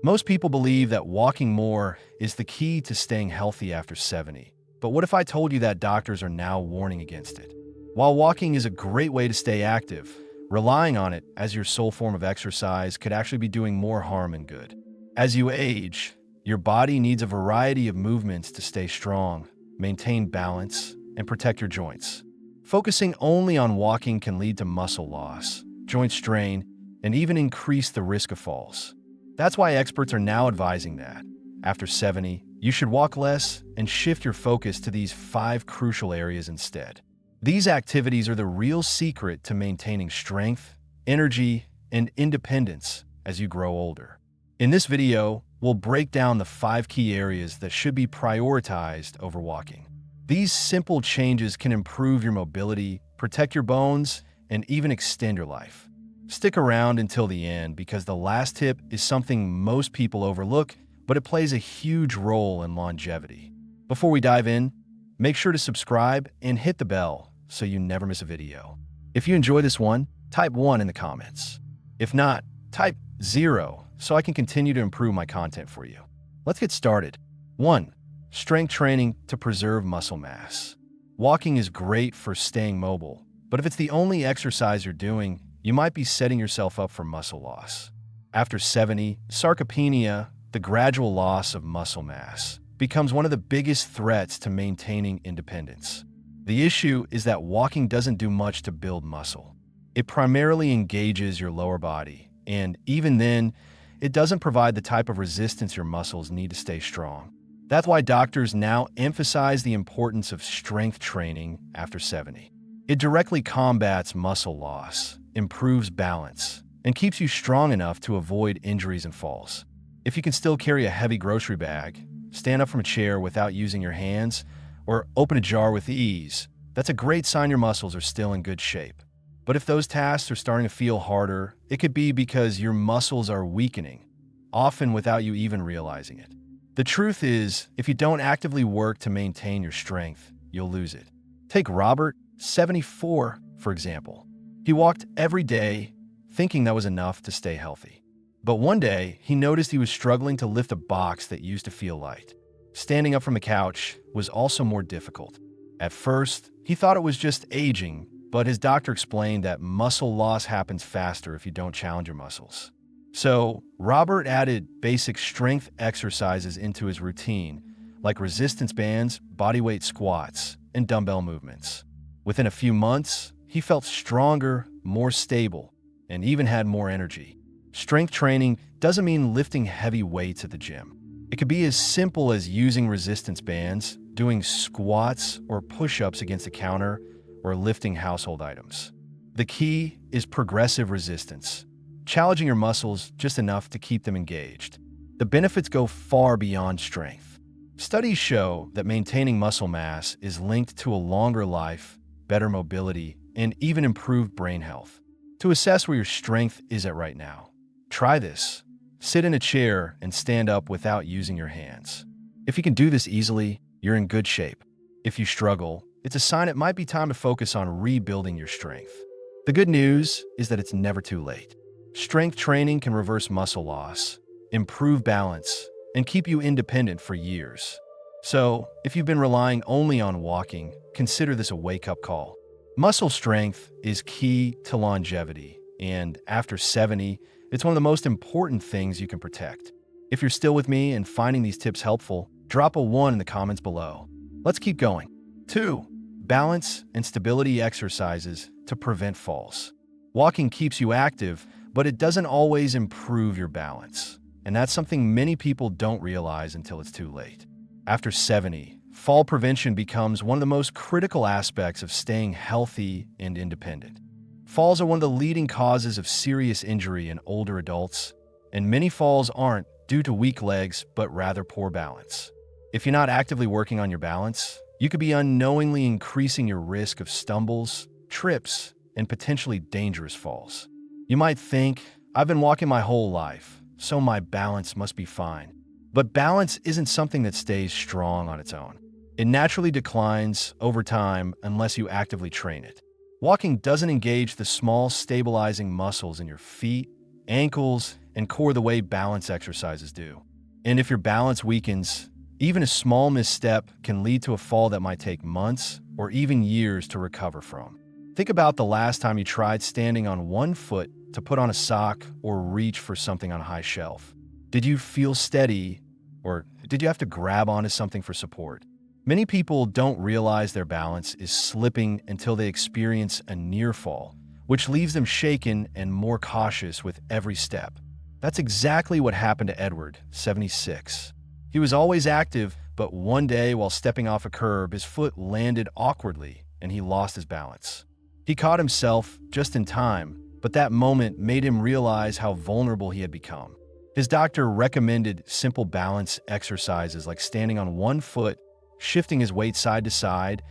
Most people believe that walking more is the key to staying healthy after 70. But what if I told you that doctors are now warning against it? While walking is a great way to stay active, relying on it as your sole form of exercise could actually be doing more harm than good. As you age, your body needs a variety of movements to stay strong, maintain balance, and protect your joints. Focusing only on walking can lead to muscle loss, joint strain, and even increase the risk of falls. That's why experts are now advising that, after 70, you should walk less and shift your focus to these 5 crucial areas instead. These activities are the real secret to maintaining strength, energy, and independence as you grow older. In this video, we'll break down the 5 key areas that should be prioritized over walking. These simple changes can improve your mobility, protect your bones, and even extend your life. Stick around until the end because the last tip is something most people overlook, but it plays a huge role in longevity. Before we dive in, make sure to subscribe and hit the bell so you never miss a video. If you enjoy this one, type 1 in the comments. If not, type 0 so I can continue to improve my content for you. Let's get started. 1. Strength training to preserve muscle mass. Walking is great for staying mobile, but if it's the only exercise you're doing, you might be setting yourself up for muscle loss. After 70, sarcopenia, the gradual loss of muscle mass, becomes one of the biggest threats to maintaining independence. The issue is that walking doesn't do much to build muscle. It primarily engages your lower body, and even then, it doesn't provide the type of resistance your muscles need to stay strong. That's why doctors now emphasize the importance of strength training after 70. It directly combats muscle loss, improves balance, and keeps you strong enough to avoid injuries and falls. If you can still carry a heavy grocery bag, stand up from a chair without using your hands, or open a jar with ease, that's a great sign your muscles are still in good shape. But if those tasks are starting to feel harder, it could be because your muscles are weakening, often without you even realizing it. The truth is, if you don't actively work to maintain your strength, you'll lose it. Take Robert, 74, for example. He walked every day, thinking that was enough to stay healthy. But one day, he noticed he was struggling to lift a box that used to feel light. Standing up from a couch was also more difficult. At first, he thought it was just aging, but his doctor explained that muscle loss happens faster if you don't challenge your muscles. So, Robert added basic strength exercises into his routine, like resistance bands, bodyweight squats, and dumbbell movements. Within a few months, he felt stronger, more stable, and even had more energy. Strength training doesn't mean lifting heavy weights at the gym. It could be as simple as using resistance bands, doing squats or push-ups against a counter, or lifting household items. The key is progressive resistance, challenging your muscles just enough to keep them engaged. The benefits go far beyond strength. Studies show that maintaining muscle mass is linked to a longer life, better mobility, and even improved brain health. To assess where your strength is at right now, try this. Sit in a chair and stand up without using your hands. If you can do this easily, you're in good shape. If you struggle, it's a sign it might be time to focus on rebuilding your strength. The good news is that it's never too late. Strength training can reverse muscle loss, improve balance, and keep you independent for years. So, if you've been relying only on walking, consider this a wake-up call. Muscle strength is key to longevity, and after 70, it's one of the most important things you can protect. If you're still with me and finding these tips helpful, drop a 1 in the comments below. Let's keep going. 2. Balance and stability exercises to prevent falls. Walking keeps you active, but it doesn't always improve your balance. And that's something many people don't realize until it's too late. After 70, fall prevention becomes one of the most critical aspects of staying healthy and independent. Falls are one of the leading causes of serious injury in older adults, and many falls aren't due to weak legs, but rather poor balance. If you're not actively working on your balance, you could be unknowingly increasing your risk of stumbles, trips, and potentially dangerous falls. You might think, I've been walking my whole life, so my balance must be fine. But balance isn't something that stays strong on its own. It naturally declines over time unless you actively train it. Walking doesn't engage the small stabilizing muscles in your feet, ankles, and core the way balance exercises do. And if your balance weakens, even a small misstep can lead to a fall that might take months or even years to recover from. Think about the last time you tried standing on one foot to put on a sock or reach for something on a high shelf. Did you feel steady, or did you have to grab onto something for support? Many people don't realize their balance is slipping until they experience a near fall, which leaves them shaken and more cautious with every step. That's exactly what happened to Edward, 76. He was always active, but one day while stepping off a curb, his foot landed awkwardly and he lost his balance. He caught himself just in time, but that moment made him realize how vulnerable he had become. His doctor recommended simple balance exercises like standing on one foot, shifting his weight side to side,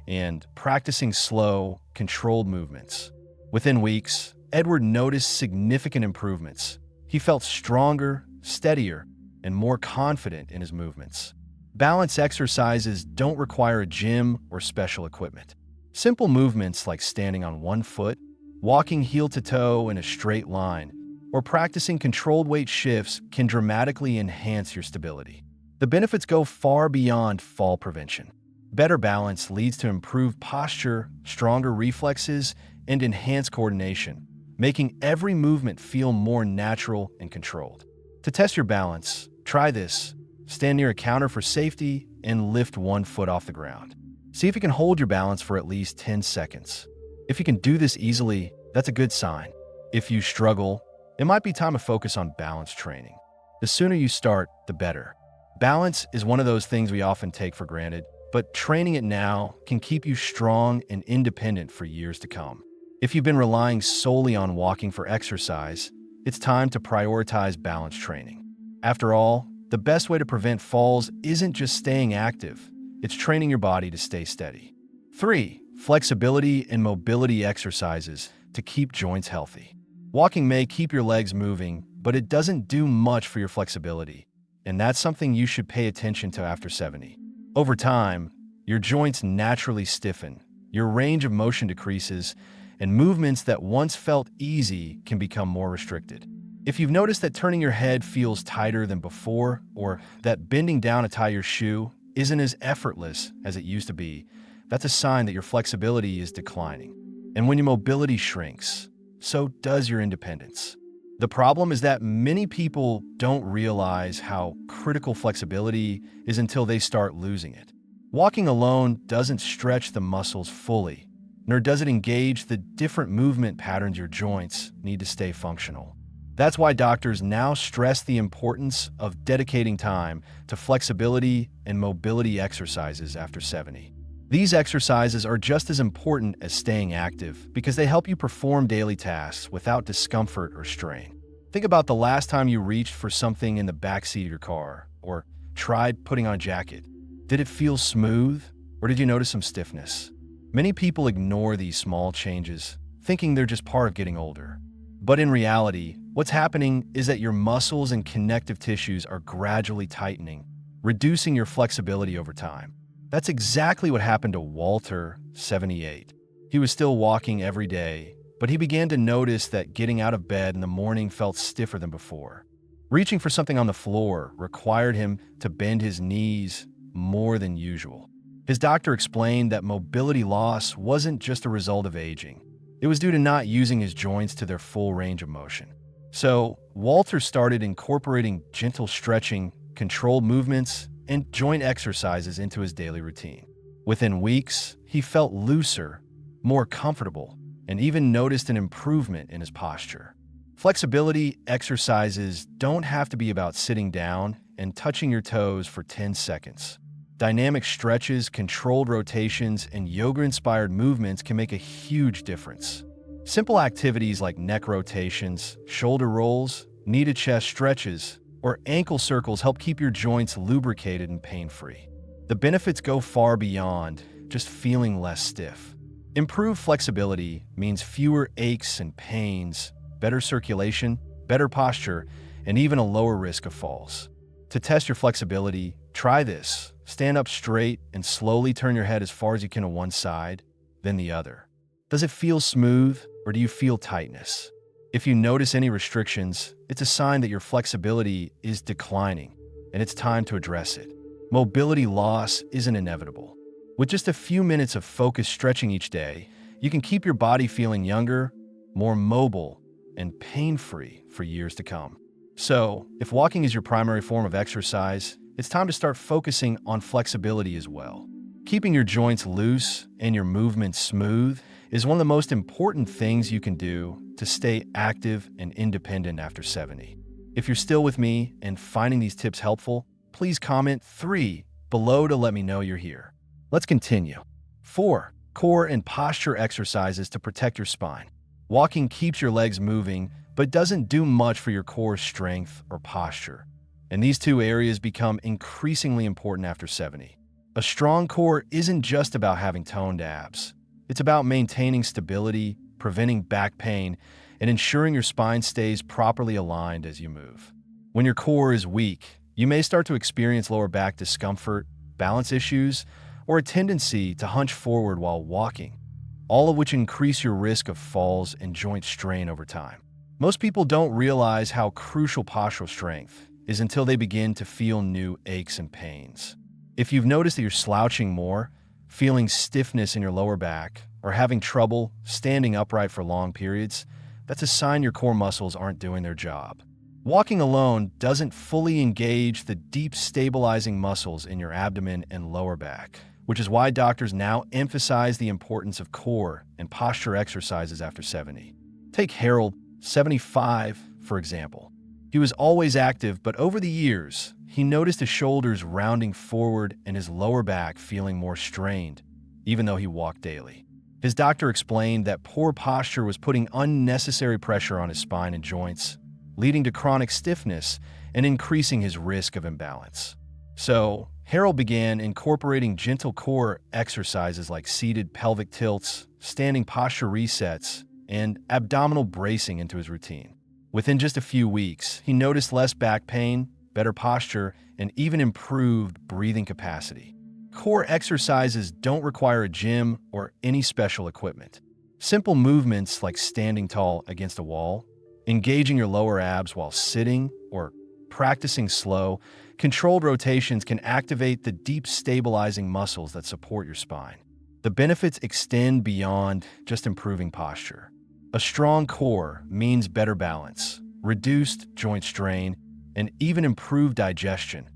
and practicing slow, controlled movements. Within weeks, Edward noticed significant improvements. He felt stronger, steadier, and more confident in his movements. Balance exercises don't require a gym or special equipment. Simple movements like standing on one foot, walking heel to toe in a straight line, or practicing controlled weight shifts can dramatically enhance your stability. The benefits go far beyond fall prevention. Better balance leads to improved posture, stronger reflexes, and enhanced coordination, making every movement feel more natural and controlled. To test your balance, try this. Stand near a counter for safety and lift one foot off the ground. See if you can hold your balance for at least 10 seconds. If you can do this easily, that's a good sign. If you struggle, it might be time to focus on balance training. The sooner you start, the better. Balance is one of those things we often take for granted, but training it now can keep you strong and independent for years to come. If you've been relying solely on walking for exercise, it's time to prioritize balance training. After all, the best way to prevent falls isn't just staying active, it's training your body to stay steady. 3. Flexibility and mobility exercises to keep joints healthy. Walking may keep your legs moving, but it doesn't do much for your flexibility, and that's something you should pay attention to after 70. Over time, your joints naturally stiffen, your range of motion decreases, and movements that once felt easy can become more restricted. If you've noticed that turning your head feels tighter than before, or that bending down to tie your shoe isn't as effortless as it used to be, that's a sign that your flexibility is declining. And when your mobility shrinks, so does your independence. The problem is that many people don't realize how critical flexibility is until they start losing it. Walking alone doesn't stretch the muscles fully, nor does it engage the different movement patterns your joints need to stay functional. That's why doctors now stress the importance of dedicating time to flexibility and mobility exercises after 70. These exercises are just as important as staying active because they help you perform daily tasks without discomfort or strain. Think about the last time you reached for something in the backseat of your car or tried putting on a jacket. Did it feel smooth, or did you notice some stiffness? Many people ignore these small changes, thinking they're just part of getting older. But in reality, what's happening is that your muscles and connective tissues are gradually tightening, reducing your flexibility over time. That's exactly what happened to Walter, 78. He was still walking every day, but he began to notice that getting out of bed in the morning felt stiffer than before. Reaching for something on the floor required him to bend his knees more than usual. His doctor explained that mobility loss wasn't just a result of aging. It was due to not using his joints to their full range of motion. So, Walter started incorporating gentle stretching, controlled movements, and joint exercises into his daily routine. Within weeks, he felt looser, more comfortable, and even noticed an improvement in his posture. Flexibility exercises don't have to be about sitting down and touching your toes for 10 seconds. Dynamic stretches, controlled rotations, and yoga-inspired movements can make a huge difference. Simple activities like neck rotations, shoulder rolls, knee-to-chest stretches, or ankle circles help keep your joints lubricated and pain-free. The benefits go far beyond just feeling less stiff. Improved flexibility means fewer aches and pains, better circulation, better posture, and even a lower risk of falls. To test your flexibility, try this. Stand up straight and slowly turn your head as far as you can to one side, then the other. Does it feel smooth, or do you feel tightness? If you notice any restrictions, it's a sign that your flexibility is declining, and it's time to address it. Mobility loss isn't inevitable. With just a few minutes of focused stretching each day, you can keep your body feeling younger, more mobile, and pain-free for years to come. So, if walking is your primary form of exercise, it's time to start focusing on flexibility as well. Keeping your joints loose and your movements smooth is one of the most important things you can do to stay active and independent after 70. If you're still with me and finding these tips helpful, please comment 3 below to let me know you're here. Let's continue. 4. Core and posture exercises to protect your spine. Walking keeps your legs moving, but doesn't do much for your core strength or posture. And these two areas become increasingly important after 70. A strong core isn't just about having toned abs. It's about maintaining stability, preventing back pain, and ensuring your spine stays properly aligned as you move. When your core is weak, you may start to experience lower back discomfort, balance issues, or a tendency to hunch forward while walking, all of which increase your risk of falls and joint strain over time. Most people don't realize how crucial postural strength is until they begin to feel new aches and pains. If you've noticed that you're slouching more, feeling stiffness in your lower back, or having trouble standing upright for long periods, that's a sign your core muscles aren't doing their job. Walking alone doesn't fully engage the deep stabilizing muscles in your abdomen and lower back, which is why doctors now emphasize the importance of core and posture exercises after 70. Take Harold, 75, for example. He was always active, but over the years, he noticed his shoulders rounding forward and his lower back feeling more strained, even though he walked daily. His doctor explained that poor posture was putting unnecessary pressure on his spine and joints, leading to chronic stiffness and increasing his risk of imbalance. So, Harold began incorporating gentle core exercises like seated pelvic tilts, standing posture resets, and abdominal bracing into his routine. Within just a few weeks, he noticed less back pain, better posture, and even improved breathing capacity. Core exercises don't require a gym or any special equipment. Simple movements like standing tall against a wall, engaging your lower abs while sitting, or practicing slow, controlled rotations can activate the deep stabilizing muscles that support your spine. The benefits extend beyond just improving posture. A strong core means better balance, reduced joint strain, and even improved digestion,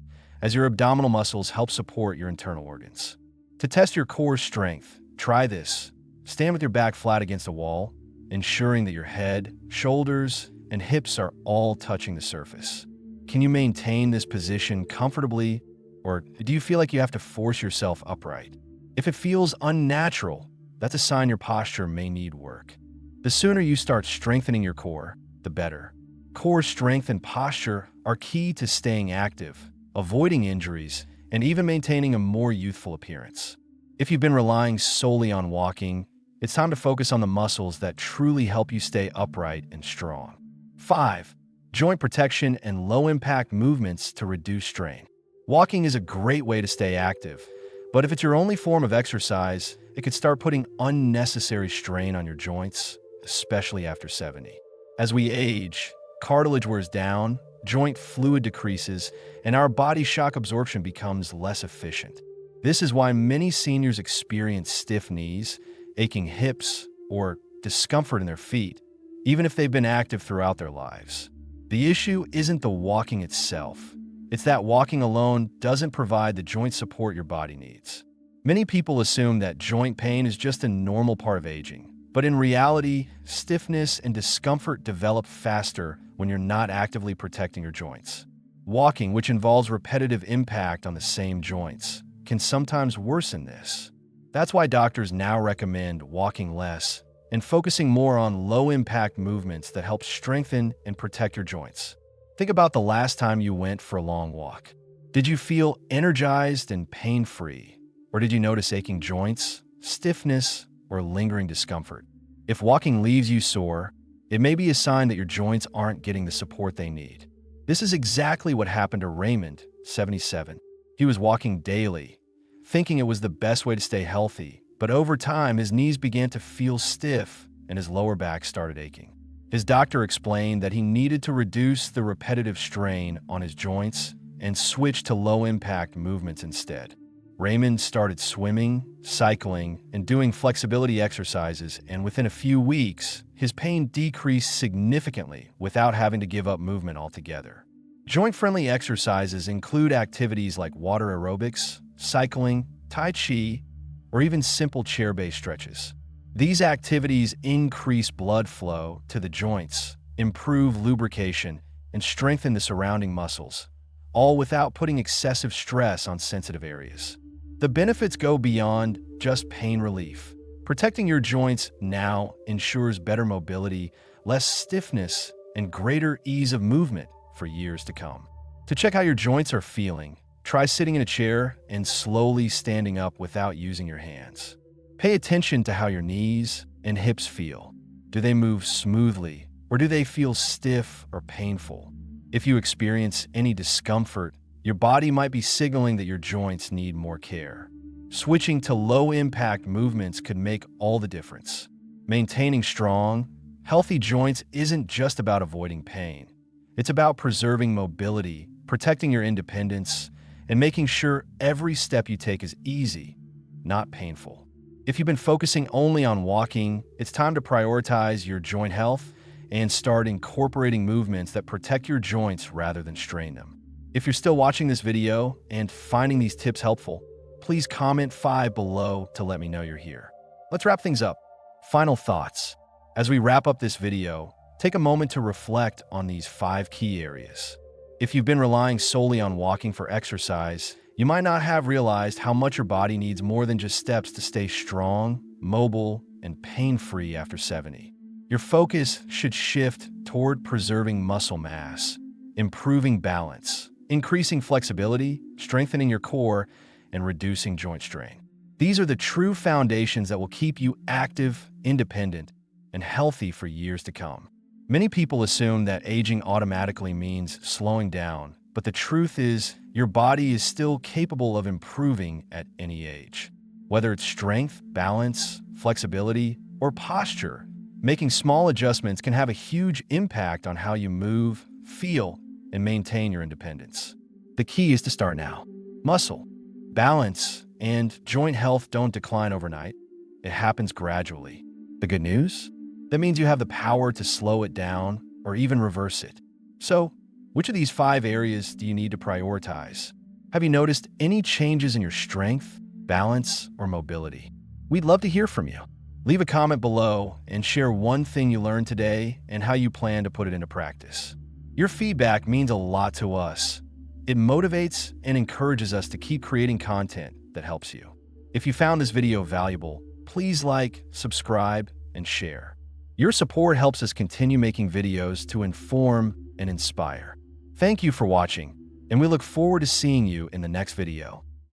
as your abdominal muscles help support your internal organs. To test your core strength, try this. Stand with your back flat against a wall, ensuring that your head, shoulders, and hips are all touching the surface. Can you maintain this position comfortably, or do you feel like you have to force yourself upright? If it feels unnatural, that's a sign your posture may need work. The sooner you start strengthening your core, the better. Core strength and posture are key to staying active, avoiding injuries, and even maintaining a more youthful appearance. If you've been relying solely on walking, it's time to focus on the muscles that truly help you stay upright and strong. 5. Joint protection and low-impact movements to reduce strain. Walking is a great way to stay active, but if it's your only form of exercise, it could start putting unnecessary strain on your joints, especially after 70. As we age, cartilage wears down, joint fluid decreases, and our body shock absorption becomes less efficient. This is why many seniors experience stiff knees, aching hips, or discomfort in their feet, even if they've been active throughout their lives. The issue isn't the walking itself. It's that walking alone doesn't provide the joint support your body needs. Many people assume that joint pain is just a normal part of aging, but in reality, stiffness and discomfort develop faster when you're not actively protecting your joints. Walking, which involves repetitive impact on the same joints, can sometimes worsen this. That's why doctors now recommend walking less and focusing more on low-impact movements that help strengthen and protect your joints. Think about the last time you went for a long walk. Did you feel energized and pain-free? Or did you notice aching joints, stiffness, or lingering discomfort? If walking leaves you sore, it may be a sign that your joints aren't getting the support they need. This is exactly what happened to Raymond, 77. He was walking daily, thinking it was the best way to stay healthy, but over time his knees began to feel stiff and his lower back started aching. His doctor explained that he needed to reduce the repetitive strain on his joints and switch to low-impact movements instead. Raymond started swimming, cycling, and doing flexibility exercises, and within a few weeks, his pain decreased significantly without having to give up movement altogether. Joint-friendly exercises include activities like water aerobics, cycling, tai chi, or even simple chair-based stretches. These activities increase blood flow to the joints, improve lubrication, and strengthen the surrounding muscles, all without putting excessive stress on sensitive areas. The benefits go beyond just pain relief. Protecting your joints now ensures better mobility, less stiffness, and greater ease of movement for years to come. To check how your joints are feeling, try sitting in a chair and slowly standing up without using your hands. Pay attention to how your knees and hips feel. Do they move smoothly, or do they feel stiff or painful? If you experience any discomfort, your body might be signaling that your joints need more care. Switching to low-impact movements could make all the difference. Maintaining strong, healthy joints isn't just about avoiding pain. It's about preserving mobility, protecting your independence, and making sure every step you take is easy, not painful. If you've been focusing only on walking, it's time to prioritize your joint health and start incorporating movements that protect your joints rather than strain them. If you're still watching this video and finding these tips helpful, please comment 5 below to let me know you're here. Let's wrap things up. Final thoughts. As we wrap up this video, take a moment to reflect on these 5 key areas. If you've been relying solely on walking for exercise, you might not have realized how much your body needs more than just steps to stay strong, mobile, and pain-free after 70. Your focus should shift toward preserving muscle mass, improving balance, increasing flexibility, strengthening your core, and reducing joint strain. These are the true foundations that will keep you active, independent, and healthy for years to come. Many people assume that aging automatically means slowing down, but the truth is, your body is still capable of improving at any age. Whether it's strength, balance, flexibility, or posture, making small adjustments can have a huge impact on how you move, feel, and maintain your independence. The key is to start now. Muscle, balance, and joint health don't decline overnight. It happens gradually. The good news? That means you have the power to slow it down or even reverse it. So, which of these 5 areas do you need to prioritize? Have you noticed any changes in your strength, balance, or mobility? We'd love to hear from you. Leave a comment below and share one thing you learned today and how you plan to put it into practice. Your feedback means a lot to us. It motivates and encourages us to keep creating content that helps you. If you found this video valuable, please like, subscribe, and share. Your support helps us continue making videos to inform and inspire. Thank you for watching, and we look forward to seeing you in the next video.